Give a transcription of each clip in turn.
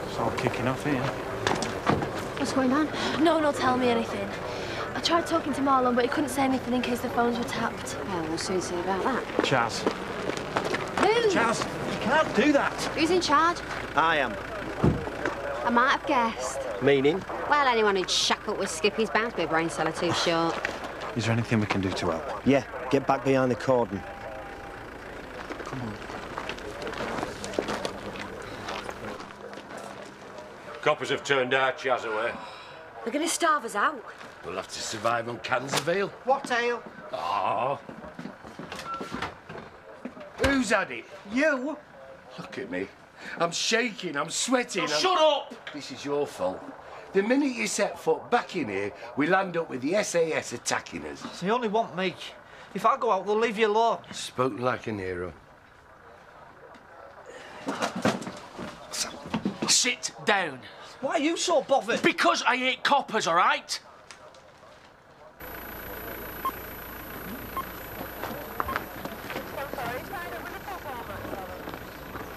It's all kicking off here. What's going on? No one will tell me anything. I tried talking to Marlon, but he couldn't say anything in case the phones were tapped. Well, we'll soon see about that. Chaz. Who? Chaz, you can't do that. Who's in charge? I am. I might have guessed. Meaning? Well, anyone who'd shack up with Skippy's bound to be a brain cellar too short. Is there anything we can do to help? Yeah, get back behind the cordon. Come on. Coppers have turned our Chaz away. They're going to starve us out. We'll have to survive on cans of ale. What ale? Oh, Who's had it? You? look at me. I'm shaking, I'm sweating. Shut up! This is your fault. The minute you set foot back in here, we land up with the SAS attacking us. They only want me. If I go out, they'll leave you alone. Spoken like an hero. Sit down. Why are you so bothered? Because I hate coppers, all right?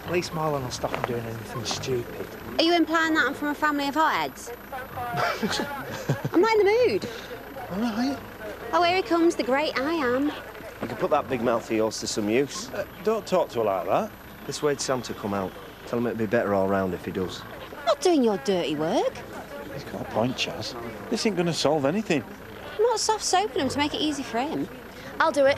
At least Marlon will stop him doing anything stupid. Are you implying that I'm from a family of hotheads? I'm not in the mood. All right. Oh, here he comes, the great I am. You can put that big mouth of yours to some use. Don't talk to her like that. Let's wait Sam to come out. Tell him it'd be better all round if he does. I'm not doing your dirty work. He's got a point, Chaz. This ain't going to solve anything. I'm not soft-soaping him to make it easy for him. I'll do it.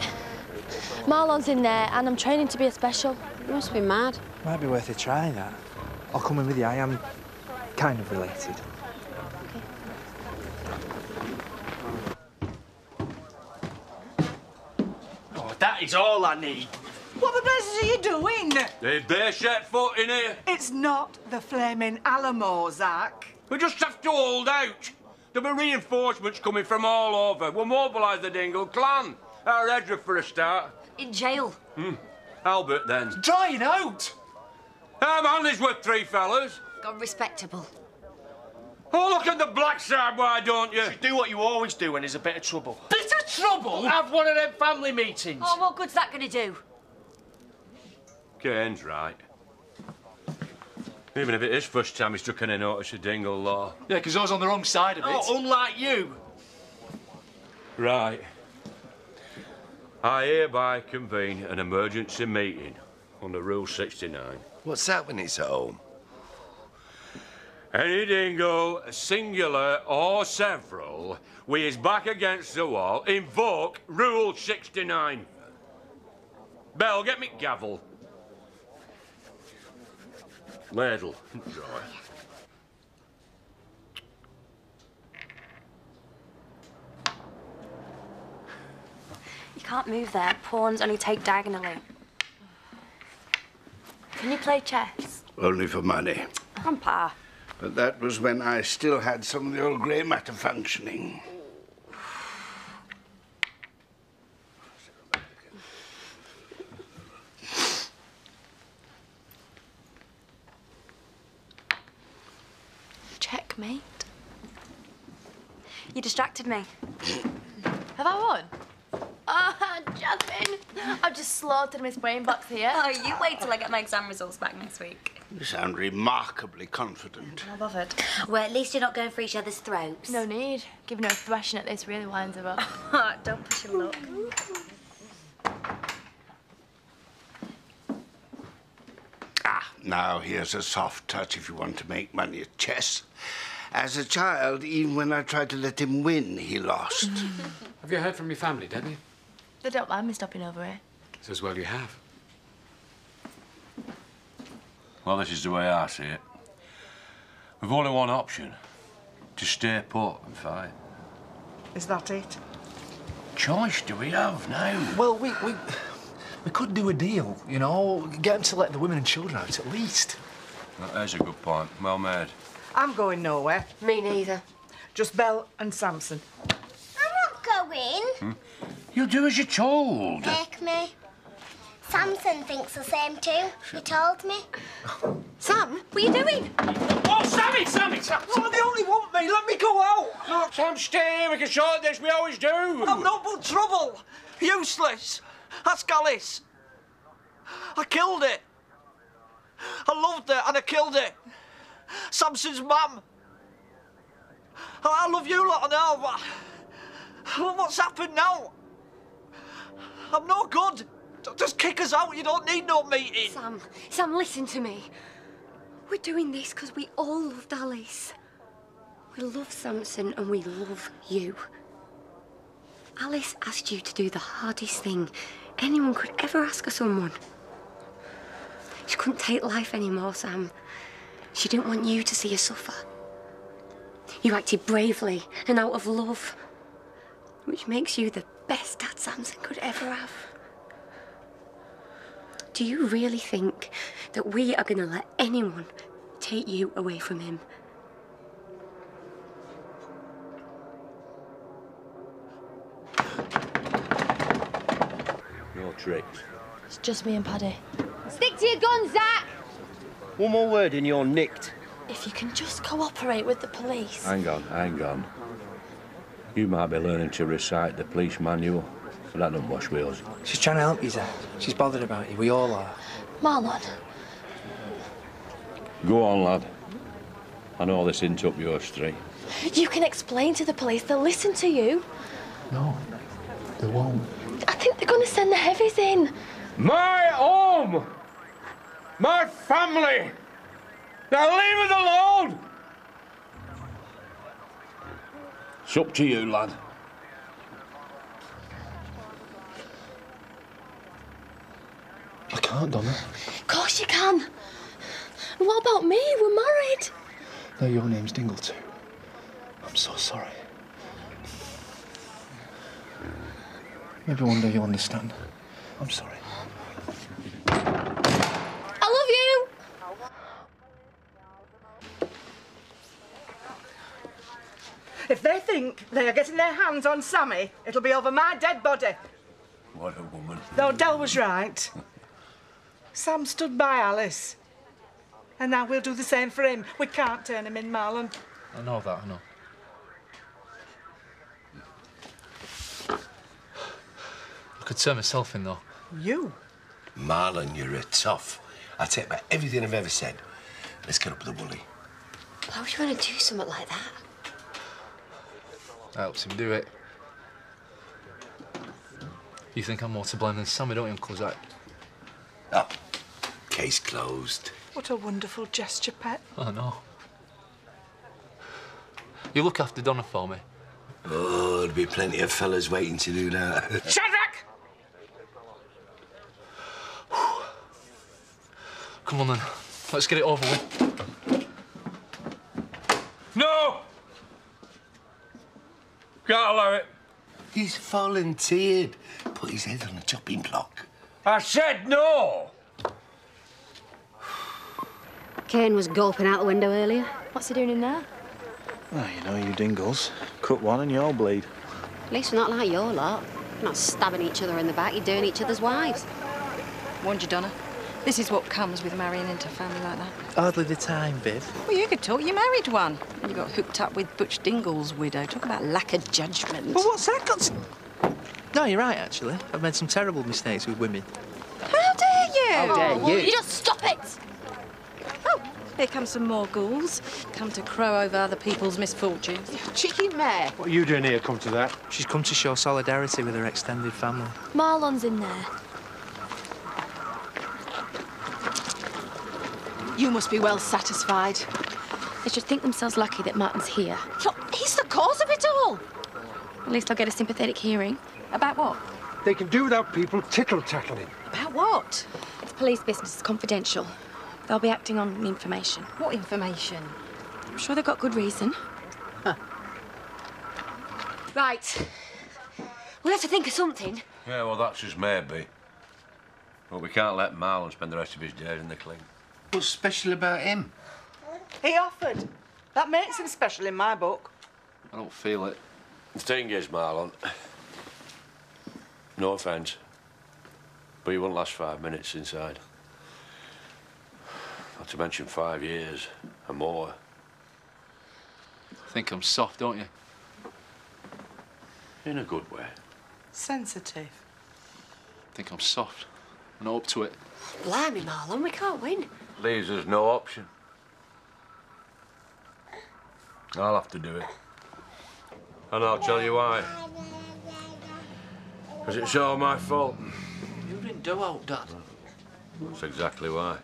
Marlon's in there, and I'm training to be a special. You must be mad. Might be worth a try, that. I'll come in with you. I am kind of related. Oh, that is all I need. What the blazes are you doing? They bare set foot in here. It's not the flaming Alamo, Zach. We just have to hold out. There'll be reinforcements coming from all over. We'll mobilise the Dingle clan. Our Edra for a start. In jail. Albert then. Drying out. How man is worth three fellas. Got respectable. Oh, look at the black side, why don't you? Do what you always do when there's a bit of trouble. Bit of trouble? Have one of them family meetings. Oh, what good's that going to do? Kane's right. Even if it is first time he's struck any notice of Dingle law. Yeah, because I was on the wrong side of it. Oh, unlike you. Right. I hereby convene an emergency meeting under Rule 69. What's that when it's at home? Any Dingle, singular or several, with his back against the wall, invoke Rule 69. Bell, get me gavel. Ladle. Draw. You can't move there. Pawns only take diagonally. Can you play chess? Only for money. Grandpa. But that was when I still had some of the old grey matter functioning. Checkmate. You distracted me. Have I won? Oh, Jasmine! I've just slaughtered Miss Brainbox here. Oh, you wait till I get my exam results back next week. You sound remarkably confident. Not bothered. Well, at least you're not going for each other's throats. No need. Giving her a thrashing at this really winds her up. Don't push your luck. Now here's a soft touch if you want to make money at chess. As a child, even when I tried to let him win, he lost. Have you heard from your family, Debbie? They don't mind me stopping over here. It's as well you have. Well, this is the way I see it. We've only one option. To stay put and fight. Is that it? Choice do we have now? Well, we could do a deal, you know, get them to let the women and children out at least. That's a good point. Well made. I'm going nowhere. Me neither. Just Belle and Samson. I'm not going. You'll do as you're told. Take me. Samson thinks the same too. He told me. Sam, what are you doing? Oh, Sam! Sam, stay here. We can sort this. We always do. I'm not but trouble. Useless. Ask Alice. I killed it. I loved her and I killed it. Samson's mum. I love you lot and all, but what's happened now? I'm no good. Just kick us out. You don't need no meeting. Sam, listen to me. We're doing this because we all loved Alice. We love Samson and we love you. Alice asked you to do the hardest thing anyone could ever ask of someone. She couldn't take life anymore, Sam. She didn't want you to see her suffer. You acted bravely and out of love, which makes you the best dad Samson could ever have. Do you really think that we are going to let anyone take you away from him? No tricks. It's just me and Paddy. Stick to your guns, Zach! One more word and you're nicked. If you can just cooperate with the police. Hang on. You might be learning to recite the police manual, but that don't wash wheels. She's trying to help you, Zach. She's bothered about you. We all are. Marlon. Go on, lad. I know this isn't up your street. You can explain to the police. They'll listen to you. No, they won't. I think they're going to send the heavies in. My home! My family! Now leave us alone! It's up to you, lad. I can't, Donna. Of course you can. And what about me? We're married. No, your name's Dingle too. I'm so sorry. Maybe one day you'll understand. I'm sorry. I love you. If they think they are getting their hands on Sammy, it'll be over my dead body. What a woman. Though Del was right. Sam stood by Alice. And now we'll do the same for him. We can't turn him in, Marlon. I know that, I know. I could turn myself in, though. You? Marlon, you're a tough. I take back everything I've ever said. Let's get up with the woolly. Why would you want to do something like that? That helps him do it. You think I'm more to blame than Sammy, don't you, Uncle Zach? Oh, case closed. What a wonderful gesture, Pet. I know. You look after Donna for me. Oh, there'll be plenty of fellas waiting to do that. Shadrach! Come on, then. Let's get it over with. No! Can't allow it. He's volunteered. Put his head on a chopping block. I said no! Kane was gulping out the window earlier. What's he doing in there? Oh, you know, you Dingles. Cut one and you'll bleed. At least we're not like your lot. You're not stabbing each other in the back, you're doing each other's wives. Warned you, Donna. This is what comes with marrying into a family like that. Hardly the time, Viv. Well, you could talk. You married one. And you got hooked up with Butch Dingle's widow. Talk about lack of judgment. Well, what's that got to... No, you're right, actually. I've made some terrible mistakes with women. How dare you? How dare you? You just stop it! Oh, here come some more ghouls. Come to crow over other people's misfortunes. Cheeky mare. What are you doing here, come to that? She's come to show solidarity with her extended family. Marlon's in there. You must be well satisfied. They should think themselves lucky that Martin's here. Look, he's the cause of it all. At least I'll get a sympathetic hearing. About what? They can do without people tittle-tattling. About what? It's police business, it's confidential. They'll be acting on information. What information? I'm sure they've got good reason. Right. We'll have to think of something. Yeah, well, that's just maybe. But we can't let Marlon spend the rest of his days in the clean. What's special about him? He offered. That makes him special in my book. I don't feel it. The thing is, Marlon, no offence, but you wouldn't last 5 minutes inside. Not to mention 5 years and more. Think I'm soft, don't you? In a good way. Sensitive. I think I'm soft. I'm not up to it. Blimey, Marlon, we can't win. Leaves us no option. I'll have to do it. And I'll tell you why. Because it's all my fault. You didn't do out, Dad. That's exactly why.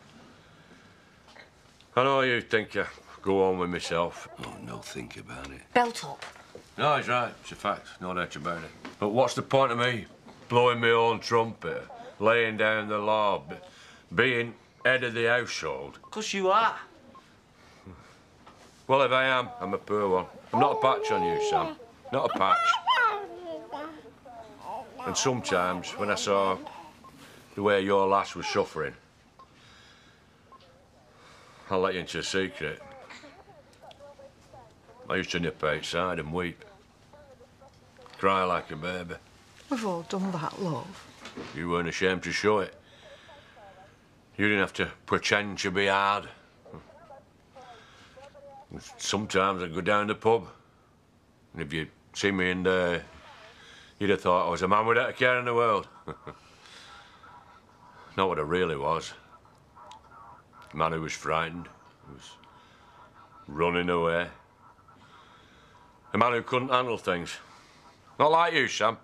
I know you think I go on with myself. Oh, no, think about it. Belt up. No, he's right. It's a fact. No doubt about it. But what's the point of me blowing my own trumpet, laying down the law, being head of the household? 'Cause you are. Well, if I am, I'm a poor one. I'm not a patch on you, Sam. Not a patch. And sometimes, when I saw the way your lass was suffering, I'll let you into a secret. I used to nip outside and weep. Cry like a baby. We've all done that, love. You weren't ashamed to show it. You didn't have to pretend to be hard. Sometimes I'd go down the pub, and if you'd seen me in there, you'd have thought I was a man without a care in the world. Not what I really was. A man who was frightened, who was running away. A man who couldn't handle things. Not like you, Sam.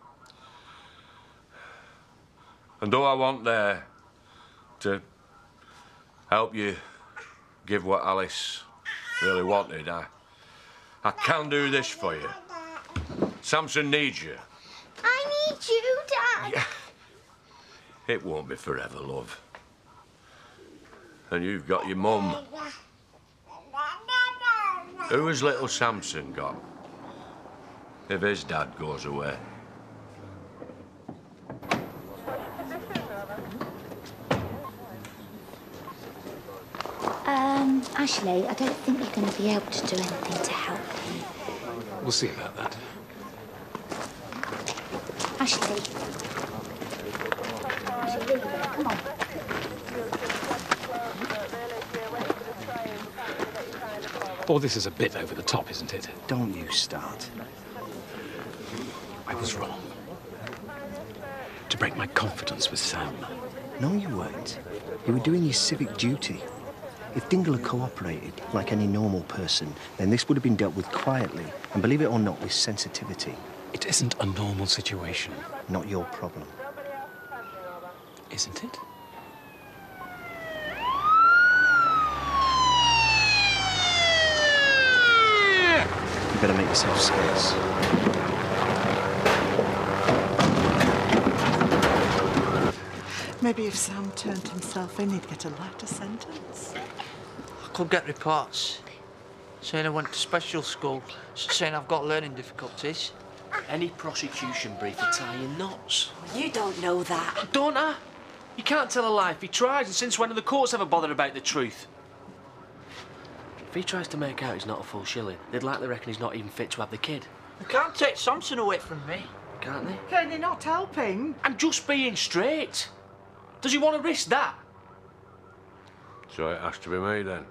And though I wasn't there to help you give what Alice really wanted, I can do this for you. Samson needs you. I need you, Dad. Yeah. It won't be forever, love. And you've got your mum. Who has little Samson got if his dad goes away? Ashley, I don't think you're going to be able to do anything to help him. We'll see about that. Ashley. Come on. All this is a bit over the top, isn't it? Don't you start. I was wrong. To break my confidence with Sam. No, you weren't. You were doing your civic duty. If Dingle had cooperated like any normal person, then this would have been dealt with quietly, and believe it or not, with sensitivity. It isn't a normal situation. Not your problem. Isn't it? You better make yourself scarce. Maybe if Sam turned himself in, he'd get a lighter sentence. I could get reports saying I went to special school, saying I've got learning difficulties. Any prosecution brief would tie in knots. You don't know that. Don't I? You can't tell a lie if he tries, and since when have the courts ever bothered about the truth? If he tries to make out he's not a full shilling, they'd likely reckon he's not even fit to have the kid. They can't take Samson away from me. Can't they? Can you not helping? I'm just being straight. Does he want to risk that? So it has to be me then.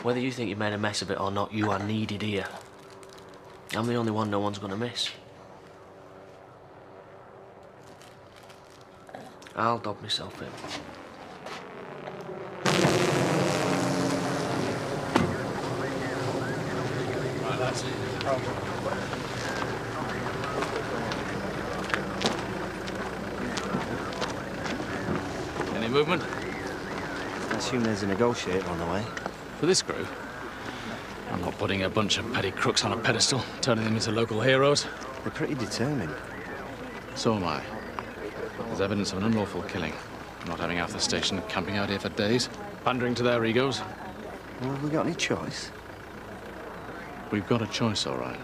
Whether you think you made a mess of it or not, you are needed here. I'm the only one no one's going to miss. I'll dob myself in. Right, that's it. Any movement? I assume there's a negotiator on the way. For this group? I'm not putting a bunch of petty crooks on a pedestal, turning them into local heroes. They're pretty determined. So am I. There's evidence of an unlawful killing. Not having half the station camping out here for days, pandering to their egos. Well, have we got any choice? We've got a choice, all right.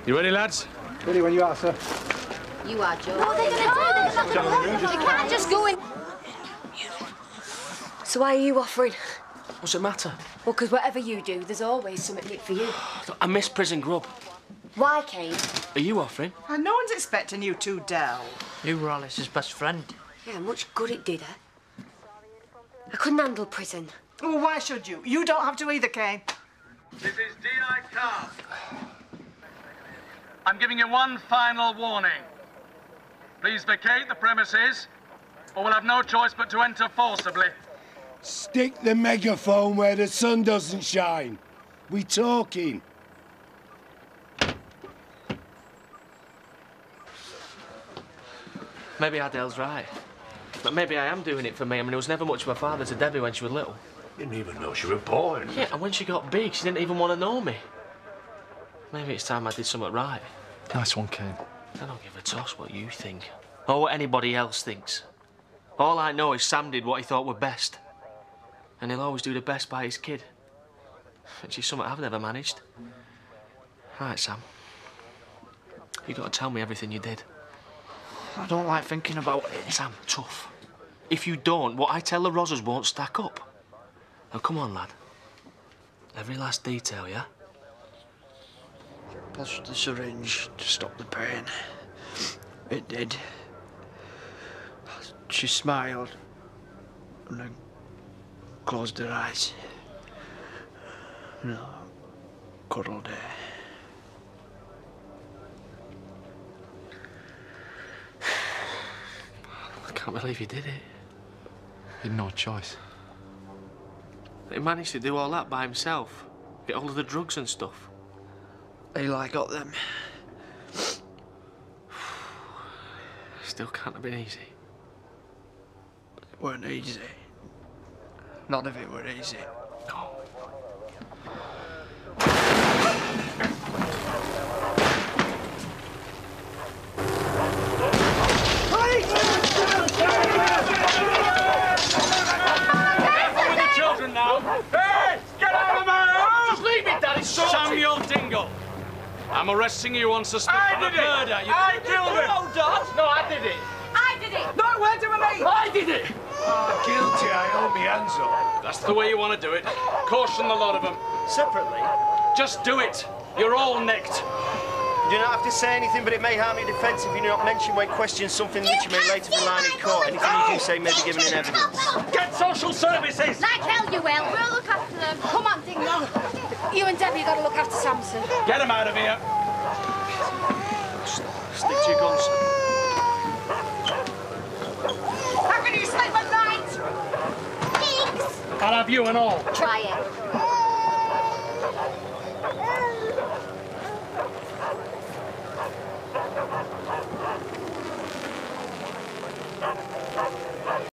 You ready, lads? Ready when you are, sir. You are, Joe. What are they going to do? They can't just go in. So why are you offering? What's it matter? Well, because whatever you do, there's always something in it for you. I miss prison grub. Why, Kane? Are you offering? And no one's expecting you to, Del. You were Alice's best friend. Yeah, much good it did her. I couldn't handle prison. Well, why should you? You don't have to either, Kane. This is D.I. Carr. I'm giving you one final warning. Please vacate the premises, or we'll have no choice but to enter forcibly. Stick the megaphone where the sun doesn't shine. We talking. Maybe Adele's right. But maybe I am doing it for me. I mean, it was never much of a father to Debbie when she was little. Didn't even know she was born. Yeah, and when she got big, she didn't even want to know me. Maybe it's time I did something right. Nice one, Kane. I don't give a toss what you think, or what anybody else thinks. All I know is Sam did what he thought were best. And he'll always do the best by his kid. Which is something I've never managed. Right, Sam. You got to tell me everything you did. I don't like thinking about it. Sam, tough. If you don't, what I tell the Rozzers won't stack up. Now, come on, lad. Every last detail, yeah? Pushed the syringe to stop the pain. It did. She smiled and then closed her eyes. No, cuddled her. I can't believe he did it. He had no choice. He managed to do all that by himself. Get all of the drugs and stuff. Eli got them. Still can't have been easy. It weren't easy. None of it were easy. No. Careful with the children now. Hey! Get out of my house! Just leave it, Daddy. Samuel Dingle. I'm arresting you on suspicion of murder. I killed him. No, Dad. No, I did it. I did it! No, we're doing me! I did it. Guilty, I hold my hands up. That's the way you want to do it. Caution the lot of them. Separately? Just do it. You're all nicked. You do not have to say anything, but it may harm your defence if you do not mention when questioned something which you may later rely in court. Anything you do say may be given in evidence. Get social services! Like hell you will. We'll look after them. Come on, Dingle. You and Debbie got to look after Samson. Get him out of here. Stick to your guns. How can you sleep at night? I'll have you and all. Try it.